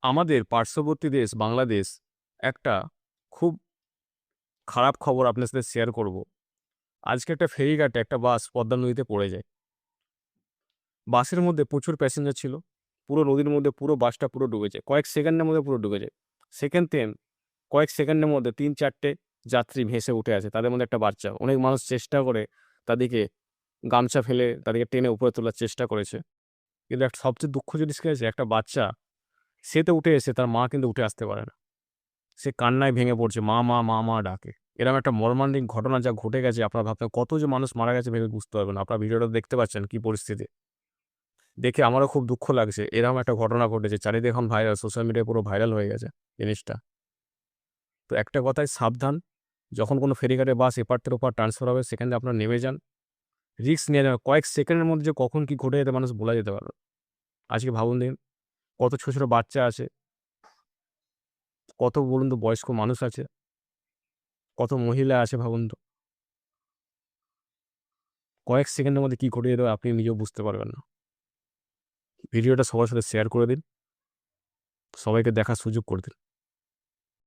আমাদের পার্শ্ববর্তী দেশ বাংলাদেশ একটা খুব খারাপ খবর আপনার সাথে শেয়ার করব। আজকে একটা ফেরিঘাটে একটা বাস পদ্মা নদীতে পড়ে যায়। বাসের মধ্যে প্রচুর প্যাসেঞ্জার ছিল। পুরো নদীর মধ্যে পুরো বাসটা পুরো ডুবে যায়। কয়েক সেকেন্ডের মধ্যে পুরো ডুবে যায়। সেকেন্ড থেম কয়েক সেকেন্ডের মধ্যে ৩-৪ টে যাত্রী ভেসে উঠে আসে। তাদের মধ্যে একটা বাচ্চা। অনেক মানুষ চেষ্টা করে তাদেরকে গামছা ফেলে তাদেরকে টেনে উপরে তোলার চেষ্টা করেছে। কিন্তু একটা সবচেয়ে দুঃখ জিনিস কি হয়েছে, একটা বাচ্চা সে তো উঠে এসে তার মা কিন্তু উঠে আসতে পারে না। সে কান্নায় ভেঙে পড়ছে। মা, মা, মা, মা ডাকে। এরকম একটা মর্মান্তিক ঘটনা যা ঘটে গেছে আপনারা ভাবতে কত যে মানুষ মারা গেছে ভেবে বুঝতে পারবেন না। আপনারা ভিডিওটা দেখতে পাচ্ছেন কি পরিস্থিতি। দেখে আমারও খুব দুঃখ লাগছে। এরকম একটা ঘটনা ঘটেছে। চারিদিকে এখন ভাইরাল, সোশ্যাল মিডিয়ায় পুরো ভাইরাল হয়ে গেছে জিনিসটা। তো একটা কথায় সাবধান। যখন কোনো ফেরিঘাটে বাস এপার থেকে ওপার ট্রান্সফার হবে সেখানে আপনারা নেমে যান। রিস্ক নিয়ে যান। কয়েক সেকেন্ডের মধ্যে যে কখন কি ঘটে যেতে মানুষ বলা যেতে পারে না। আজকে ভাবুন দিন কত ছোট, ছোট বাচ্চা আছে, কত বলুন তো বয়স্ক মানুষ আছে, কত মহিলা আছে ভাবুন তো। কয়েক সেকেন্ডের মধ্যে কি ঘটে যেতে পারে আপনি নিজেও বুঝতে পারবেন না। ভিডিওটা সবার সাথে শেয়ার করে দিন। সবাইকে দেখার সুযোগ করে দিন।